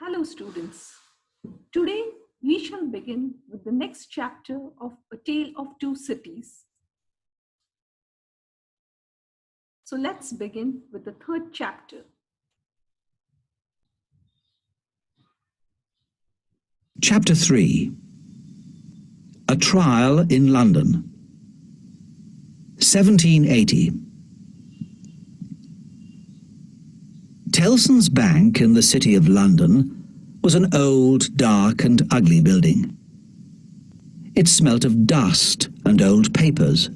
Hello students. Today we shall begin with the next chapter of A Tale of Two Cities. So let's begin with the third chapter. Chapter 3. A Trial in London. 1780. Tellson's Bank in the City of London was an old, dark and ugly building. It smelt of dust and old papers,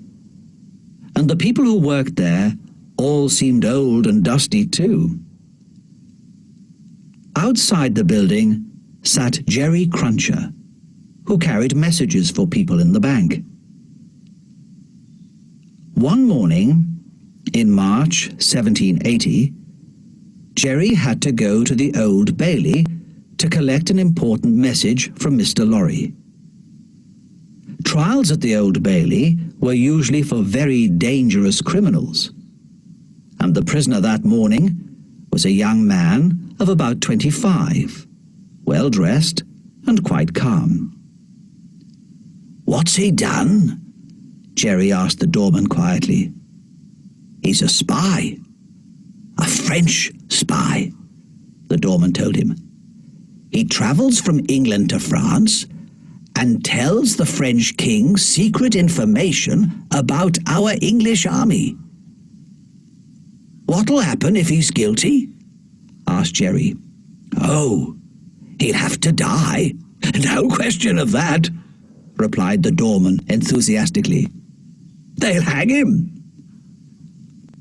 and the people who worked there all seemed old and dusty too. Outside the building sat Jerry Cruncher, who carried messages for people in the bank. One morning, in March 1780, Jerry had to go to the Old Bailey to collect an important message from Mr. Lorry. Trials at the Old Bailey were usually for very dangerous criminals, and the prisoner that morning was a young man of about 25, well-dressed and quite calm. "What's he done?" Jerry asked the doorman quietly. "He's a spy. A French spy," the doorman told him. "He travels from England to France and tells the French king secret information about our English army." "What'll happen if he's guilty?" asked Jerry. "Oh, he'll have to die. No question of that," replied the doorman enthusiastically. "They'll hang him."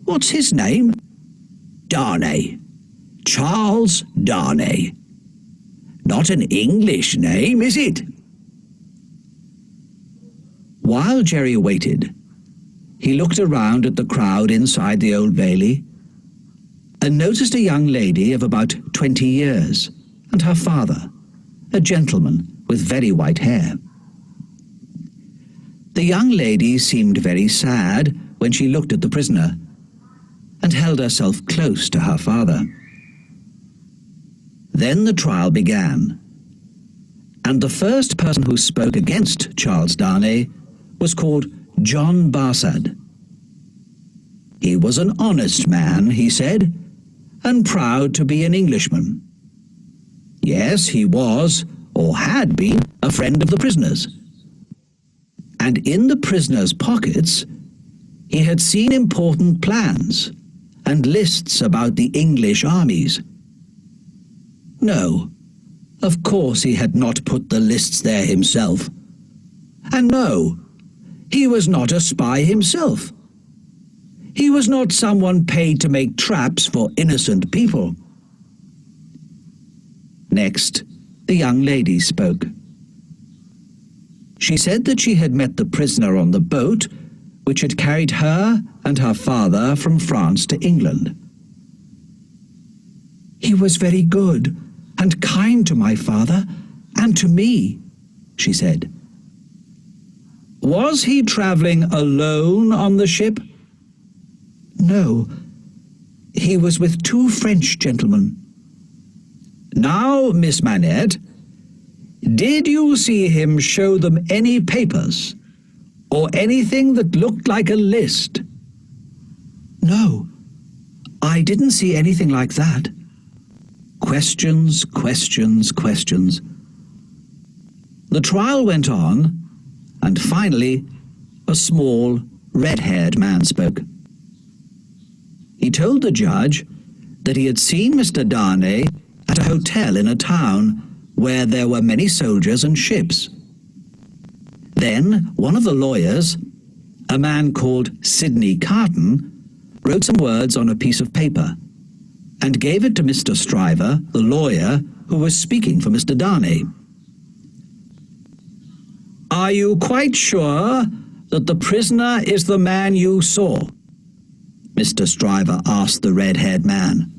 "What's his name?" "Darnay. Charles Darnay. Not an English name, is it?" While Jerry waited, he looked around at the crowd inside the Old Bailey and noticed a young lady of about 20 years and her father, a gentleman with very white hair. The young lady seemed very sad when she looked at the prisoner and held herself close to her father. Then the trial began, and the first person who spoke against Charles Darnay was called John Barsad. He was an honest man, he said, and proud to be an Englishman. Yes, he was, or had been, a friend of the prisoner's. And in the prisoner's pockets, he had seen important plans and lists about the English armies. No, of course he had not put the lists there himself. And no, he was not a spy himself. He was not someone paid to make traps for innocent people. Next, the young lady spoke. She said that she had met the prisoner on the boat which had carried her and her father from France to England. "He was very good and kind to my father and to me," she said. "Was he travelling alone on the ship?" "No, he was with two French gentlemen." "Now, Miss Manette, did you see him show them any papers or anything that looked like a list?" "No, I didn't see anything like that." Questions, questions, questions. The trial went on, and finally a small, red-haired man spoke. He told the judge that he had seen Mr. Darnay at a hotel in a town where there were many soldiers and ships. Then one of the lawyers, a man called Sidney Carton, wrote some words on a piece of paper and gave it to Mr. Stryver, the lawyer, who was speaking for Mr. Darnay. "Are you quite sure that the prisoner is the man you saw?" Mr. Stryver asked the red-haired man.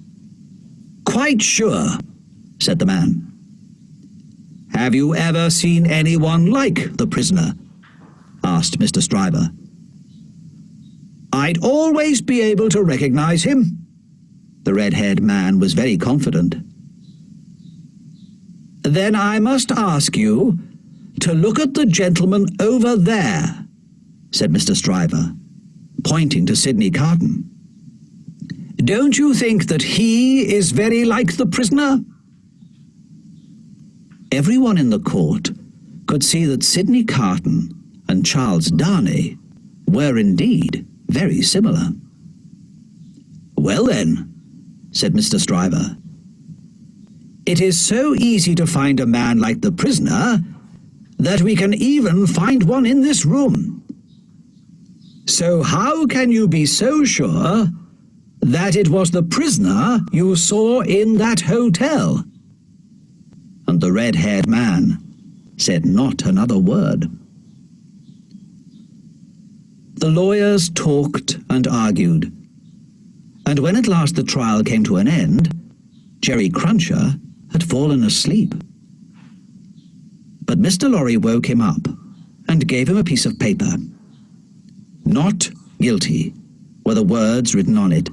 "Quite sure," said the man. "Have you ever seen anyone like the prisoner?" asked Mr. Stryver. "I'd always be able to recognize him." The red-haired man was very confident. Then I must ask you to look at the gentleman over there, said Mr. Stryver, pointing to Sidney Carton. Don't you think that he is very like the prisoner? Everyone in the court could see that Sidney Carton and Charles Darnay were indeed very similar. Well then, said Mr. Stryver, it is so easy to find a man like the prisoner that we can even find one in this room. So how can you be so sure that it was the prisoner you saw in that hotel? And the red-haired man said not another word. The lawyers talked and argued, and when at last the trial came to an end, Jerry Cruncher had fallen asleep. But Mr. Lorry woke him up and gave him a piece of paper. Not guilty were the words written on it,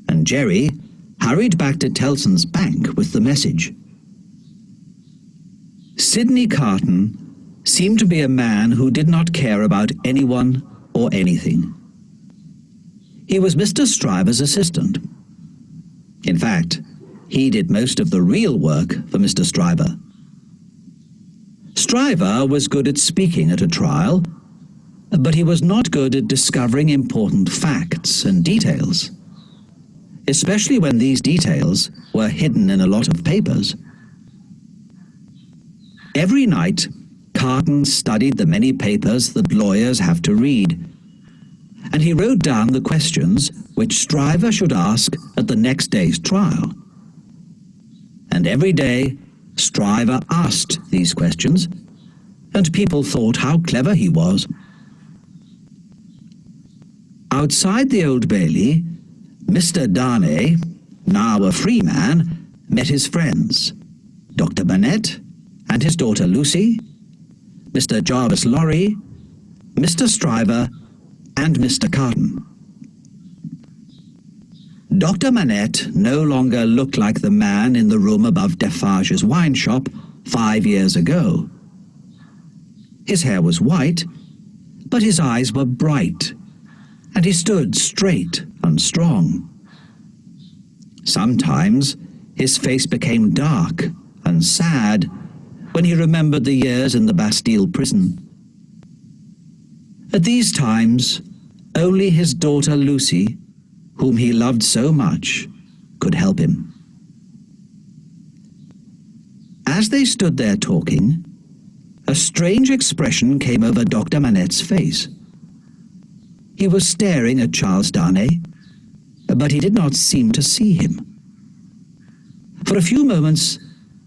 and Jerry hurried back to Tellson's bank with the message. Sidney Carton seemed to be a man who did not care about anyone or anything. He was Mr. Stryver's assistant. In fact, he did most of the real work for Mr. Stryver. Stryver was good at speaking at a trial, but he was not good at discovering important facts and details, especially when these details were hidden in a lot of papers. Every night, Carton studied the many papers that lawyers have to read, and he wrote down the questions which Stryver should ask at the next day's trial. And every day, Stryver asked these questions, and people thought how clever he was. Outside the Old Bailey, Mr. Darnay, now a free man, met his friends, Dr. Manette and his daughter Lucy, Mr. Jarvis Lorry, Mr. Stryver, and Mr. Carton. Dr. Manette no longer looked like the man in the room above Defarge's wine shop 5 years ago. His hair was white, but his eyes were bright, and he stood straight and strong. Sometimes his face became dark and sad when he remembered the years in the Bastille prison. At these times, only his daughter Lucy, whom he loved so much, could help him. As they stood there talking, a strange expression came over Dr. Manette's face. He was staring at Charles Darnay, but he did not seem to see him. For a few moments,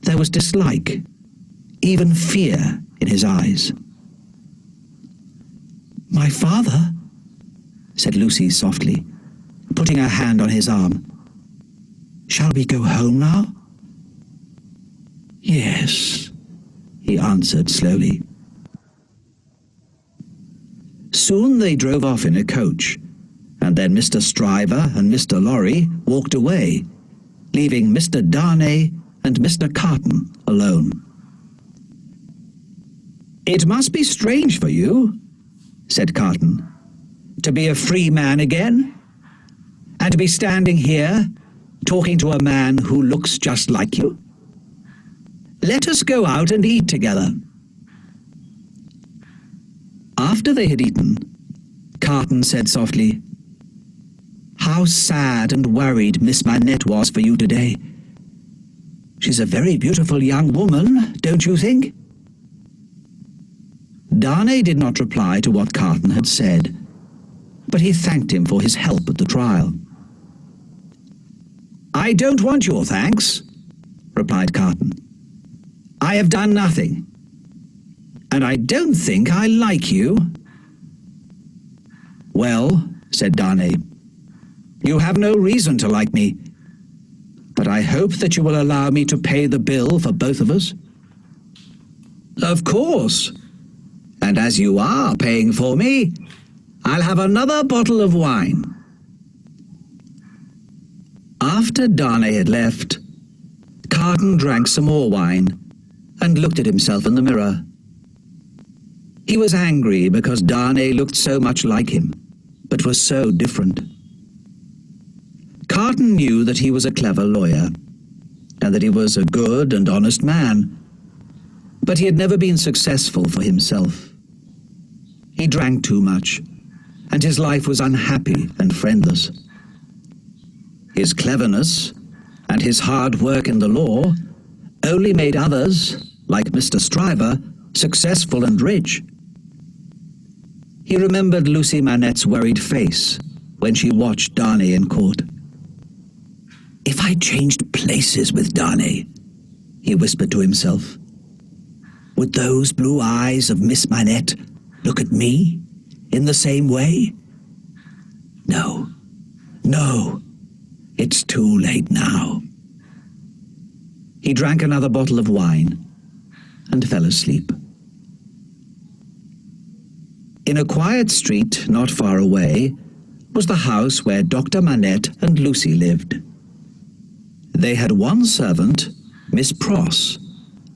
there was dislike, even fear in his eyes. "My father," said Lucy softly, putting her hand on his arm. "Shall we go home now?" "Yes," he answered slowly. Soon they drove off in a coach, and then Mr. Stryver and Mr. Lorry walked away, leaving Mr. Darnay and Mr. Carton alone. "It must be strange for you," said Carton, "to be a free man again, and to be standing here, talking to a man who looks just like you. Let us go out and eat together." After they had eaten, Carton said softly, "How sad and worried Miss Manette was for you today. She's a very beautiful young woman, don't you think?" Darnay did not reply to what Carton had said, but he thanked him for his help at the trial. "I don't want your thanks," replied Carton. "I have done nothing, and I don't think I like you." "Well," said Darnay, "you have no reason to like me, but I hope that you will allow me to pay the bill for both of us." "Of course, and as you are paying for me, I'll have another bottle of wine." After Darnay had left, Carton drank some more wine and looked at himself in the mirror. He was angry because Darnay looked so much like him, but was so different. Carton knew that he was a clever lawyer, and that he was a good and honest man, but he had never been successful for himself. He drank too much, and his life was unhappy and friendless. His cleverness and his hard work in the law only made others, like Mr. Stryver, successful and rich. He remembered Lucy Manette's worried face when she watched Darnay in court. "If I changed places with Darnay," he whispered to himself, "would those blue eyes of Miss Manette look at me in the same way? No, no, it's too late now." He drank another bottle of wine and fell asleep. In a quiet street not far away was the house where Dr. Manette and Lucy lived. They had one servant, Miss Pross,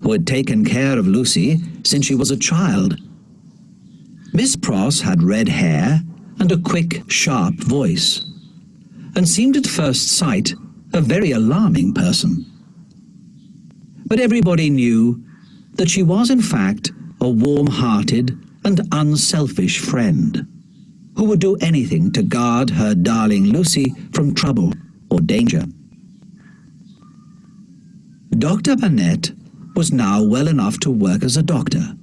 who had taken care of Lucy since she was a child. Miss Pross had red hair and a quick, sharp voice, and seemed at first sight a very alarming person. But everybody knew that she was in fact a warm-hearted and unselfish friend, who would do anything to guard her darling Lucy from trouble or danger. Dr. Manette was now well enough to work as a doctor,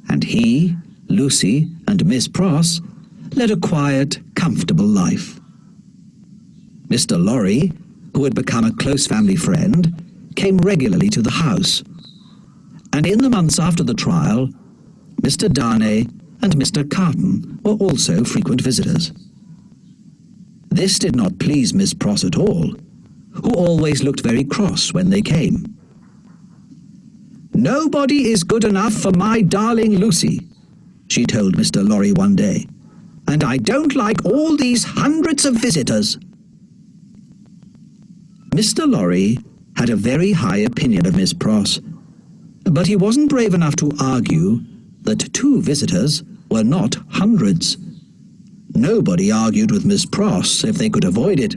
and he, Lucy, and Miss Pross led a quiet, comfortable life. Mr. Lorry, who had become a close family friend, came regularly to the house, and in the months after the trial, Mr. Darnay and Mr. Carton were also frequent visitors. This did not please Miss Pross at all, who always looked very cross when they came. "Nobody is good enough for my darling Lucy," she told Mr. Lorry one day, "and I don't like all these hundreds of visitors." Mr. Lorry had a very high opinion of Miss Pross, but he wasn't brave enough to argue that 2 visitors were not hundreds. Nobody argued with Miss Pross if they could avoid it.